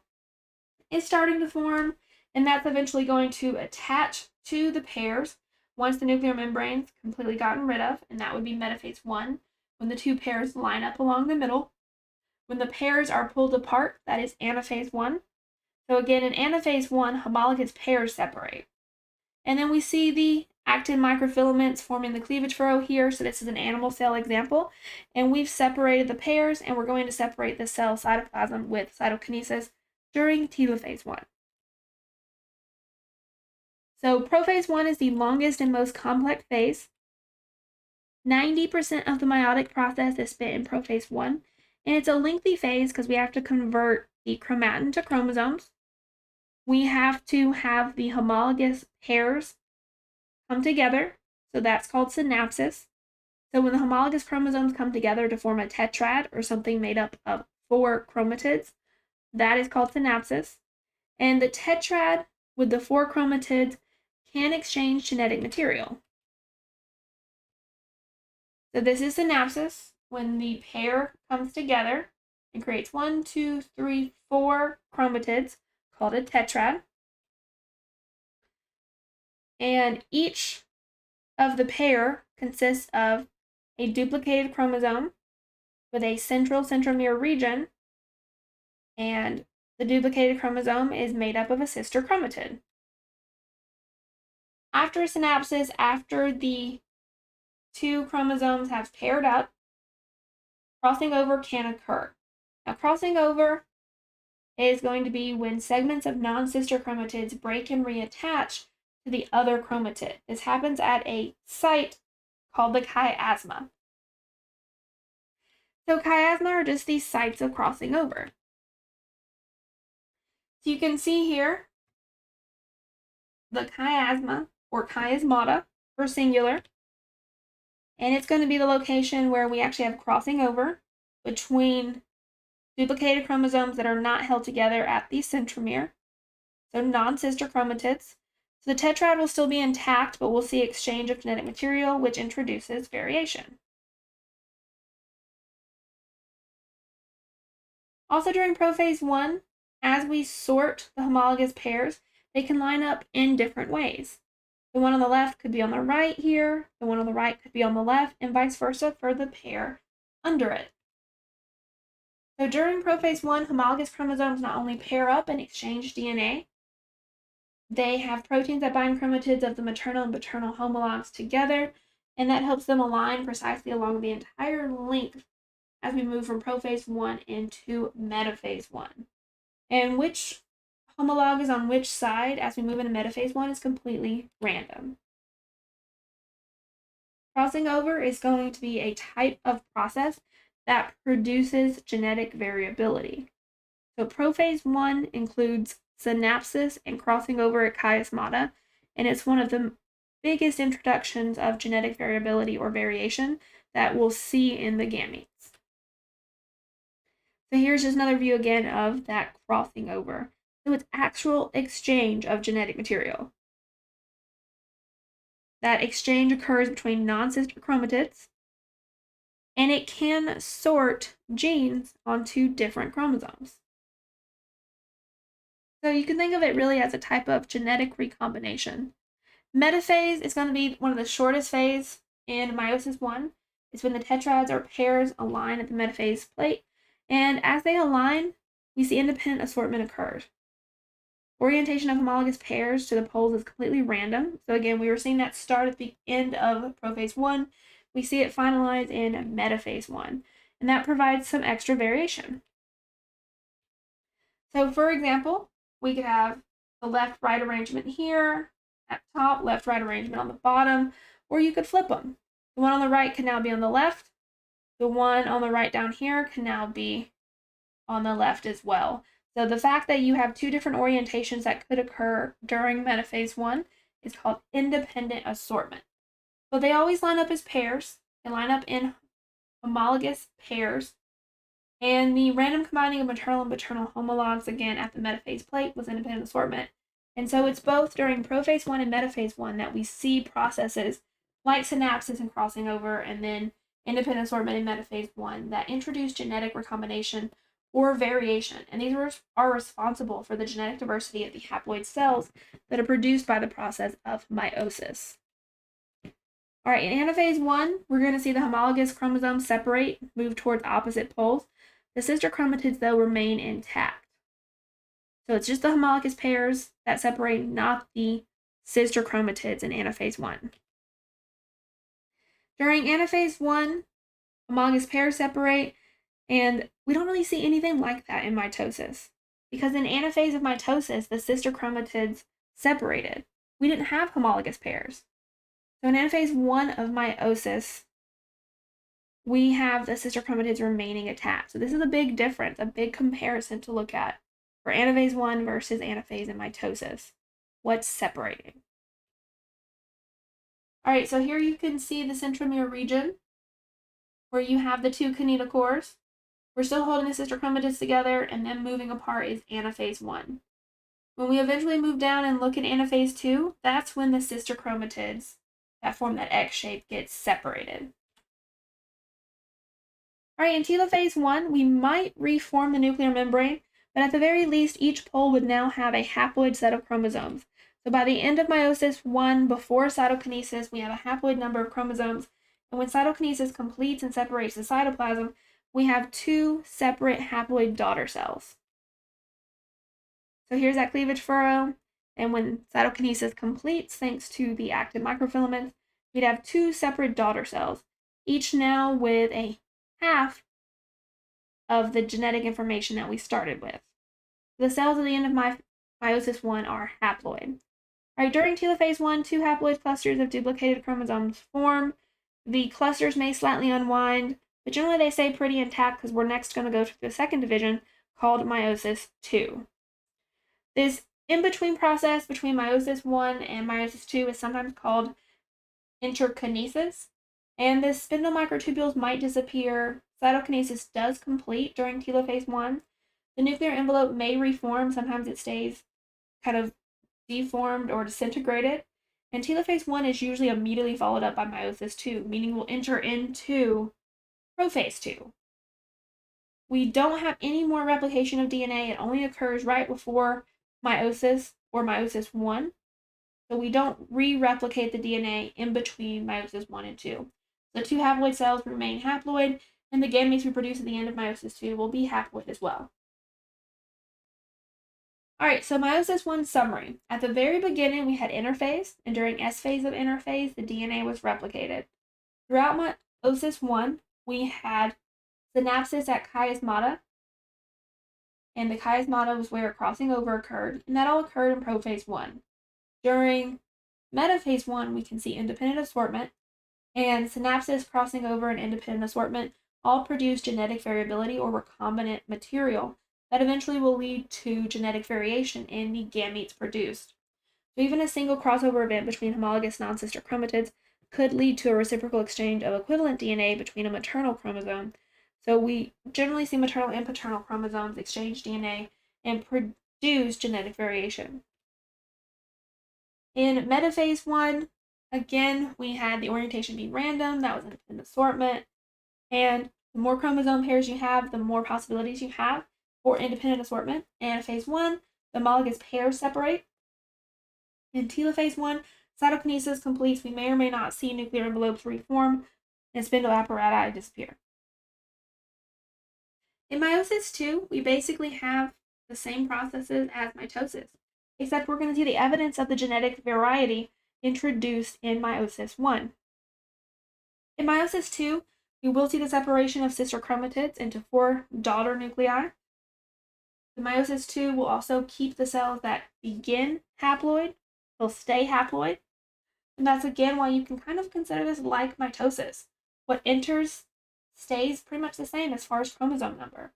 is starting to form, and that's eventually going to attach to the pairs once the nuclear membrane's completely gotten rid of, and that would be metaphase 1, when the 2 pairs line up along the middle. When the pairs are pulled apart, that is anaphase 1. So again, in anaphase 1, homologous pairs separate. And then we see the actin microfilaments forming the cleavage furrow here. So this is an animal cell example. And we've separated the pairs, and we're going to separate the cell cytoplasm with cytokinesis during telophase 1. So prophase 1 is the longest and most complex phase. 90% of the meiotic process is spent in prophase 1. And it's a lengthy phase because we have to convert the chromatin to chromosomes. We have to have the homologous pairs come together. So that's called synapsis. So when the homologous chromosomes come together to form a tetrad or something made up of 4 chromatids, that is called synapsis. And the tetrad with the 4 chromatids can exchange genetic material. So this is synapsis. When the pair comes together and creates 1, 2, 3, 4 chromatids called a tetrad. And each of the pair consists of a duplicated chromosome with a central centromere region, and the duplicated chromosome is made up of a sister chromatid. After synapsis, after the 2 chromosomes have paired up, crossing over can occur. Now, crossing over is going to be when segments of non-sister chromatids break and reattach to the other chromatid. This happens at a site called the chiasma. So chiasma are just these sites of crossing over. So you can see here the chiasma, or chiasmata for singular, and it's going to be the location where we actually have crossing over between duplicated chromosomes that are not held together at the centromere, so non-sister chromatids. So the tetrad will still be intact, but we'll see exchange of genetic material, which introduces variation. Also during prophase 1, as we sort the homologous pairs, they can line up in different ways. The one on the left could be on the right here, the one on the right could be on the left, and vice versa for the pair under it. So during prophase 1, homologous chromosomes not only pair up and exchange DNA, they have proteins that bind chromatids of the maternal and paternal homologs together, and that helps them align precisely along the entire length as we move from prophase 1 into metaphase 1. And which homolog is on which side as we move into metaphase 1 is completely random. Crossing over is going to be a type of process that produces genetic variability. So prophase 1 includes synapsis and crossing over at chiasmata, and it's one of the biggest introductions of genetic variability or variation that we'll see in the gametes. So here's just another view again of that crossing over. So it's actual exchange of genetic material. That exchange occurs between non-sister chromatids, and it can sort genes onto different chromosomes. So you can think of it really as a type of genetic recombination. Metaphase is going to be one of the shortest phase in meiosis 1. It's when the tetrads or pairs align at the metaphase plate, and as they align, we see independent assortment occurs. Orientation of homologous pairs to the poles is completely random. So again, we were seeing that start at the end of prophase 1. We see it finalize in metaphase 1, and that provides some extra variation. So for example, we could have the left-right arrangement here at top, left-right arrangement on the bottom, or you could flip them. The one on the right can now be on the left. The one on the right down here can now be on the left as well. So the fact that you have two different orientations that could occur during metaphase 1 is called independent assortment. But they always line up as pairs. They line up in homologous pairs. And the random combining of maternal and paternal homologs, again, at the metaphase plate was independent assortment. And so it's both during prophase 1 and metaphase 1 that we see processes like synapsis and crossing over, and then independent assortment in metaphase 1 that introduce genetic recombination or variation. And these are responsible for the genetic diversity of the haploid cells that are produced by the process of meiosis. All right, in anaphase 1, we're going to see the homologous chromosomes separate, move towards opposite poles. The sister chromatids, though, remain intact. So it's just the homologous pairs that separate, not the sister chromatids in anaphase 1. During anaphase 1, homologous pairs separate, and we don't really see anything like that in mitosis. Because in anaphase of mitosis, the sister chromatids separated. We didn't have homologous pairs. So in anaphase 1 of meiosis, we have the sister chromatids remaining attached. So this is a big difference, a big comparison to look at for anaphase 1 versus anaphase in mitosis. What's separating? All right, so here you can see the centromere region where you have the two kinetochores. We're still holding the sister chromatids together, and then moving apart is anaphase 1. When we eventually move down and look at anaphase 2, that's when the sister chromatids that form that X shape gets separated. All right, in telophase 1, we might reform the nuclear membrane, but at the very least, each pole would now have a haploid set of chromosomes. So by the end of meiosis 1, before cytokinesis, we have a haploid number of chromosomes, and when cytokinesis completes and separates the cytoplasm, we have two separate haploid daughter cells. So here's that cleavage furrow, and when cytokinesis completes, thanks to the active microfilaments, we'd have two separate daughter cells, each now with a half of the genetic information that we started with. The cells at the end of meiosis 1 are haploid. All right, during telophase 1, two haploid clusters of duplicated chromosomes form. The clusters may slightly unwind, but generally they stay pretty intact because we're next going to go to the second division called meiosis 2. This in-between process between meiosis 1 and meiosis 2 is sometimes called interkinesis, and the spindle microtubules might disappear. Cytokinesis does complete during telophase 1. The nuclear envelope may reform. Sometimes it stays kind of deformed, or disintegrated. And telophase 1 is usually immediately followed up by meiosis 2, meaning we'll enter into prophase 2. We don't have any more replication of DNA. It only occurs right before meiosis or meiosis 1. So we don't re-replicate the DNA in between meiosis 1 and 2. The two haploid cells remain haploid, and the gametes we produce at the end of meiosis 2 will be haploid as well. All right, so meiosis 1 summary. At the very beginning, we had interphase, and during S phase of interphase, the DNA was replicated. Throughout meiosis 1, we had synapsis at chiasmata, and the chiasmata was where crossing over occurred, and that all occurred in prophase 1. During metaphase 1, we can see independent assortment, and synapses, crossing over, and independent assortment all produce genetic variability or recombinant material that eventually will lead to genetic variation in the gametes produced. So even a single crossover event between homologous non-sister chromatids could lead to a reciprocal exchange of equivalent DNA between a maternal chromosome. So we generally see maternal and paternal chromosomes exchange DNA and produce genetic variation. In metaphase 1, again, we had the orientation be random. That was independent assortment. And the more chromosome pairs you have, the more possibilities you have for independent assortment. And phase 1, the homologous pairs separate. In telophase 1, cytokinesis completes. We may or may not see nuclear envelopes reform and spindle apparati disappear. In meiosis 2, we basically have the same processes as mitosis, except we're going to see the evidence of the genetic variety introduced in meiosis 1. In meiosis 2, we will see the separation of sister chromatids into 4 daughter nuclei. The meiosis 2 will also keep the cells that begin haploid. They'll stay haploid. And that's again why you can kind of consider this like mitosis. What enters stays pretty much the same as far as chromosome number.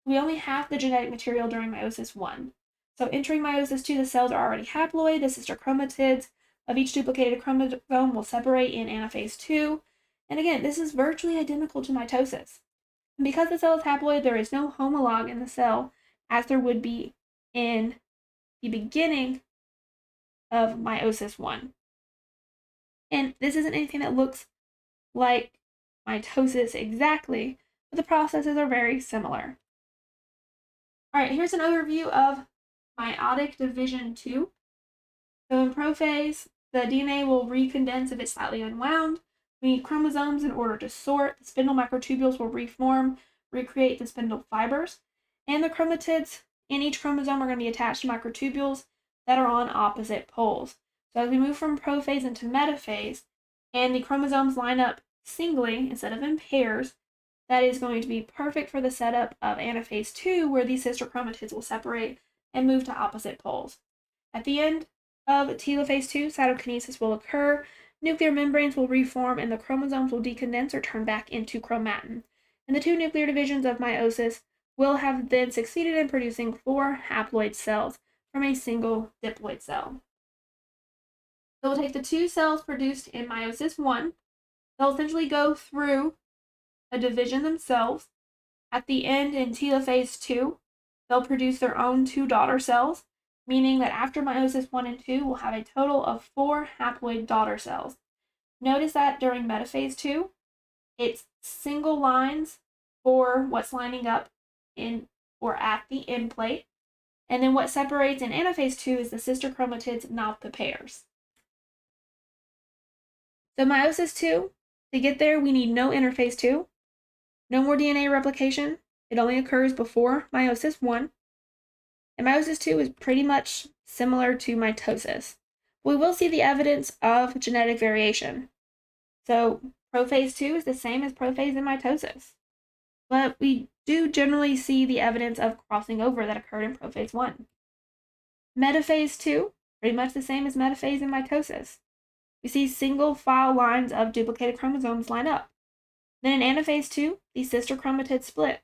We only have the genetic material during meiosis 1. So entering meiosis 2, the cells are already haploid. The sister chromatids of each duplicated chromosome will separate in anaphase 2. And again, this is virtually identical to mitosis. And because the cell is haploid, there is no homologue in the cell as there would be in the beginning of meiosis 1. And this isn't anything that looks like mitosis exactly, but the processes are very similar. All right, here's an overview of meiotic division 2. So in prophase, the DNA will recondense if it's slightly unwound. We need chromosomes in order to sort. The spindle microtubules will reform, recreate the spindle fibers. And the chromatids in each chromosome are going to be attached to microtubules that are on opposite poles. So as we move from prophase into metaphase, and the chromosomes line up singly instead of in pairs, that is going to be perfect for the setup of anaphase 2, where these sister chromatids will separate and move to opposite poles. At the end of telophase 2, cytokinesis will occur, nuclear membranes will reform, and the chromosomes will decondense or turn back into chromatin. And the 2 nuclear divisions of meiosis will have then succeeded in producing 4 haploid cells from a single diploid cell. So we'll take the 2 cells produced in meiosis 1. They'll essentially go through a division themselves. At the end in telophase 2, they'll produce their own 2 daughter cells, meaning that after meiosis 1 and 2, we'll have a total of 4 haploid daughter cells. Notice that during metaphase 2, it's single lines for what's lining up in or at the end plate. And then what separates in anaphase 2 is the sister chromatids, not the pairs. So meiosis 2, to get there, we need no interphase 2, no more DNA replication. It only occurs before meiosis 1. And meiosis 2 is pretty much similar to mitosis. We will see the evidence of genetic variation. So prophase 2 is the same as prophase and mitosis. But we do generally see the evidence of crossing over that occurred in prophase 1. Metaphase 2, pretty much the same as metaphase and mitosis. We see single file lines of duplicated chromosomes line up. Then in anaphase 2, the sister chromatids split,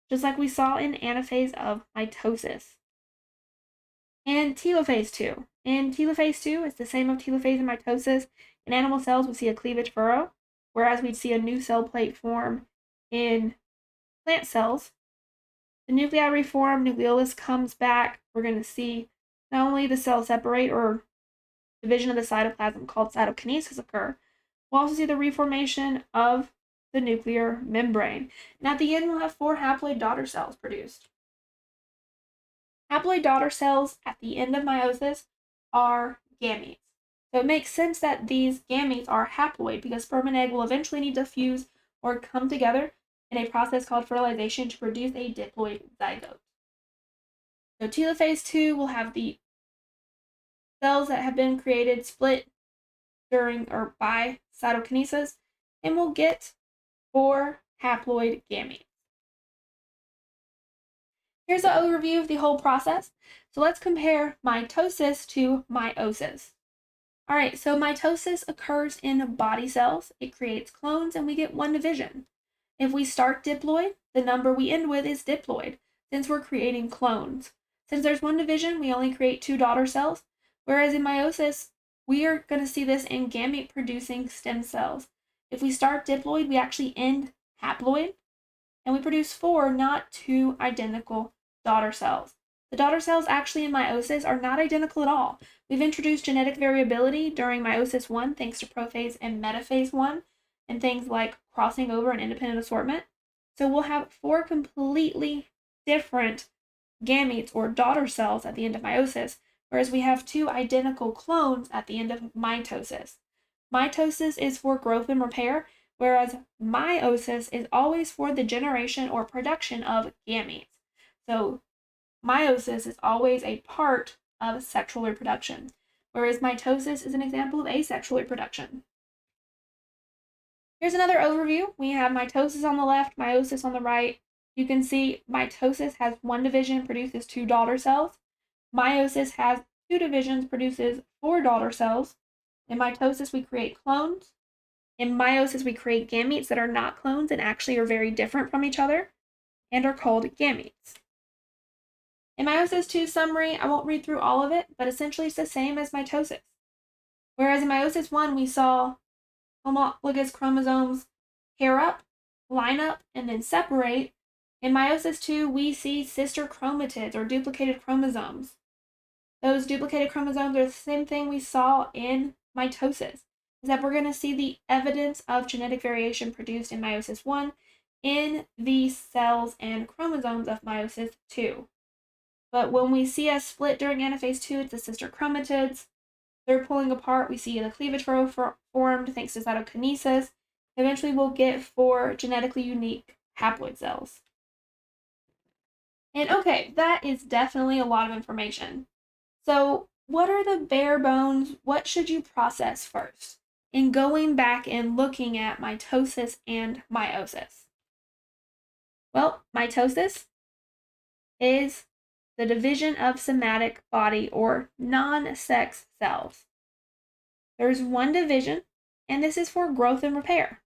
just like we saw in anaphase of mitosis. And telophase 2. In telophase 2, it's the same of telophase and mitosis. In animal cells, we see a cleavage furrow, whereas we'd see a new cell plate form in plant cells. The nuclei reform, nucleolus comes back. We're going to see not only the cells separate or division of the cytoplasm called cytokinesis occur, we'll also see the reformation of the nuclear membrane. And at the end, we'll have 4 haploid daughter cells produced. Haploid daughter cells at the end of meiosis are gametes. So it makes sense that these gametes are haploid because sperm and egg will eventually need to fuse or come together in a process called fertilization to produce a diploid zygote. So telophase 2 will have the cells that have been created split during or by cytokinesis, and we'll get 4 haploid gametes. Here's an overview of the whole process. So let's compare mitosis to meiosis. All right, so mitosis occurs in body cells. It creates clones and we get 1 division. If we start diploid, the number we end with is diploid, since we're creating clones. Since there's 1 division, we only create 2 daughter cells, whereas in meiosis, we are going to see this in gamete-producing stem cells. If we start diploid, we actually end haploid, and we produce 4, not 2 identical daughter cells. The daughter cells actually in meiosis are not identical at all. We've introduced genetic variability during meiosis 1 thanks to prophase and metaphase 1 and things like crossing over and independent assortment. So we'll have 4 completely different gametes or daughter cells at the end of meiosis, whereas we have 2 identical clones at the end of mitosis. Mitosis is for growth and repair, whereas meiosis is always for the generation or production of gametes. So meiosis is always a part of sexual reproduction, whereas mitosis is an example of asexual reproduction. Here's another overview. We have mitosis on the left, meiosis on the right. You can see mitosis has 1 division, produces 2 daughter cells. Meiosis has 2 divisions, produces 4 daughter cells. In mitosis, we create clones. In meiosis, we create gametes that are not clones and actually are very different from each other and are called gametes. In meiosis 2 summary, I won't read through all of it, but essentially it's the same as mitosis. Whereas in meiosis 1, we saw homologous chromosomes pair up, line up, and then separate. In meiosis 2, we see sister chromatids or duplicated chromosomes. Those duplicated chromosomes are the same thing we saw in mitosis, is that we're going to see the evidence of genetic variation produced in meiosis 1 in the cells and chromosomes of meiosis 2. But when we see a split during anaphase 2, it's the sister chromatids. They're pulling apart. We see the cleavage row formed thanks to cytokinesis. Eventually, we'll get 4 genetically unique haploid cells. And okay, that is definitely a lot of information. So what are the bare bones? What should you process first in going back and looking at mitosis and meiosis? Well, mitosis is the division of somatic body or non-sex cells. There's 1 division, and this is for growth and repair.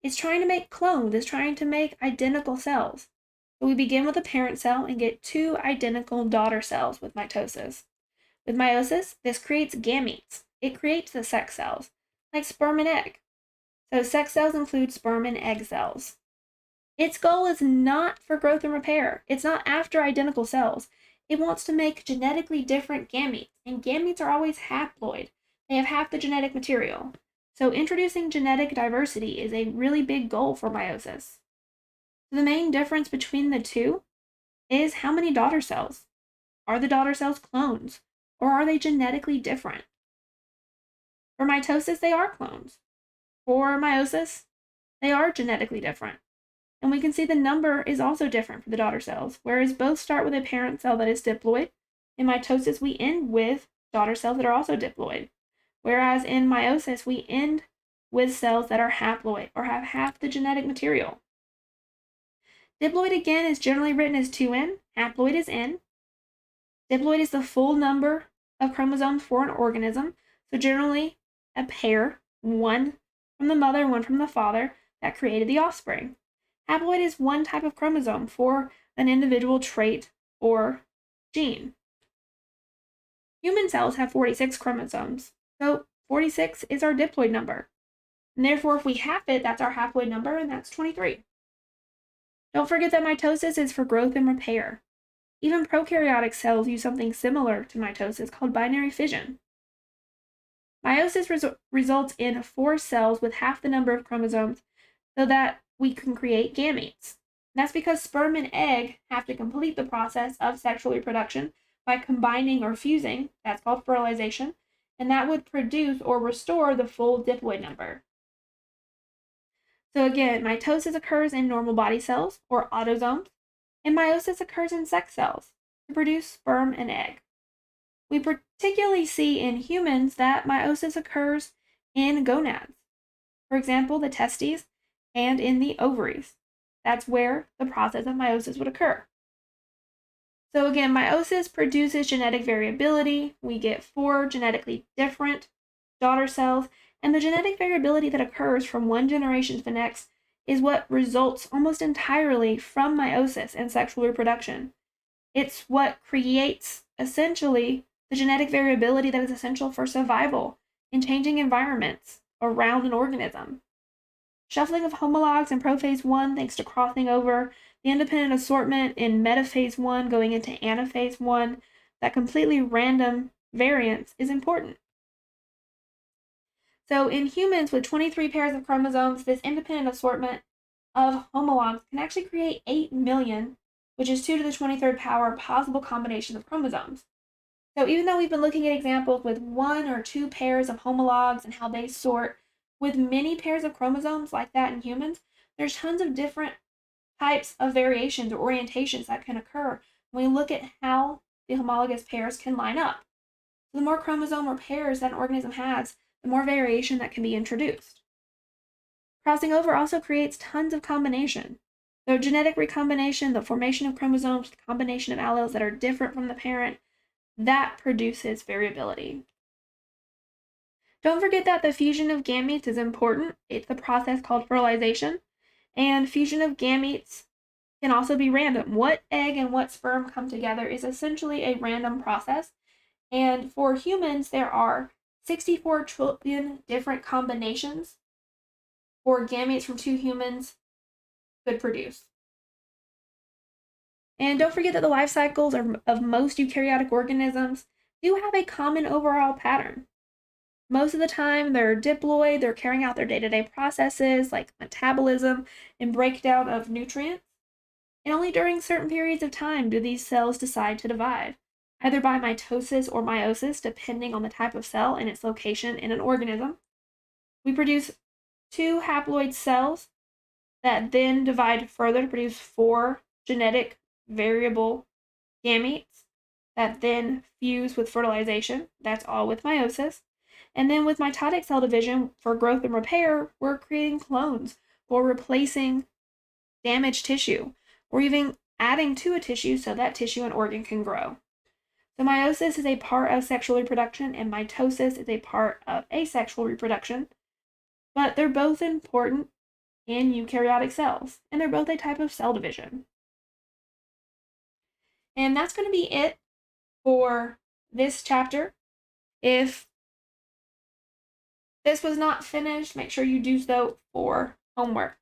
It's trying to make clones, it's trying to make identical cells. So we begin with a parent cell and get 2 identical daughter cells with mitosis. With meiosis, this creates gametes. It creates the sex cells, like sperm and egg. So sex cells include sperm and egg cells. Its goal is not for growth and repair. It's not after identical cells. It wants to make genetically different gametes, and gametes are always haploid. They have half the genetic material. So introducing genetic diversity is a really big goal for meiosis. The main difference between the two is how many daughter cells. Are the daughter cells clones, or are they genetically different? For mitosis, they are clones. For meiosis, they are genetically different. And we can see the number is also different for the daughter cells, whereas both start with a parent cell that is diploid. In mitosis, we end with daughter cells that are also diploid, whereas in meiosis, we end with cells that are haploid or have half the genetic material. Diploid again is generally written as 2N, haploid is N. Diploid is the full number of chromosomes for an organism, so generally a pair, 1 from the mother, 1 from the father, that created the offspring. Haploid is 1 type of chromosome for an individual trait or gene. Human cells have 46 chromosomes, so 46 is our diploid number. And therefore, if we half it, that's our haploid number, and that's 23. Don't forget that mitosis is for growth and repair. Even prokaryotic cells use something similar to mitosis called binary fission. Meiosis results in 4 cells with half the number of chromosomes so that we can create gametes. That's because sperm and egg have to complete the process of sexual reproduction by combining or fusing, that's called fertilization, and that would produce or restore the full diploid number. So again, mitosis occurs in normal body cells, or autosomes, and meiosis occurs in sex cells to produce sperm and egg. We particularly see in humans that meiosis occurs in gonads, for example, the testes, and in the ovaries. That's where the process of meiosis would occur. So again, meiosis produces genetic variability. We get 4 genetically different daughter cells, and the genetic variability that occurs from one generation to the next is what results almost entirely from meiosis and sexual reproduction. It's what creates, essentially, the genetic variability that is essential for survival in changing environments around an organism. Shuffling of homologs in prophase 1 thanks to crossing over, the independent assortment in metaphase 1 going into anaphase 1, that completely random variance is important. So in humans with 23 pairs of chromosomes, this independent assortment of homologs can actually create 8 million, which is 2 to the 23rd power possible combinations of chromosomes. So even though we've been looking at examples with 1 or 2 pairs of homologs and how they sort, with many pairs of chromosomes like that in humans, there's tons of different types of variations or orientations that can occur when we look at how the homologous pairs can line up. So the more chromosome or pairs that an organism has, the more variation that can be introduced. Crossing over also creates tons of combination. The genetic recombination, the formation of chromosomes, the combination of alleles that are different from the parent, that produces variability. Don't forget that the fusion of gametes is important. It's the process called fertilization, and fusion of gametes can also be random. What egg and what sperm come together is essentially a random process, and for humans, there are 64 trillion different combinations for gametes from 2 humans could produce. And don't forget that the life cycles of most eukaryotic organisms do have a common overall pattern. Most of the time, they're diploid, they're carrying out their day-to-day processes like metabolism and breakdown of nutrients. And only during certain periods of time do these cells decide to divide, either by mitosis or meiosis, depending on the type of cell and its location in an organism. We produce 2 haploid cells that then divide further to produce 4 genetic variable gametes that then fuse with fertilization. That's all with meiosis. And then with mitotic cell division for growth and repair, we're creating clones or replacing damaged tissue or even adding to a tissue so that tissue and organ can grow. So meiosis is a part of sexual reproduction and mitosis is a part of asexual reproduction, but they're both important in eukaryotic cells, and they're both a type of cell division. And that's going to be it for this chapter. If this was not finished, make sure you do so for homework.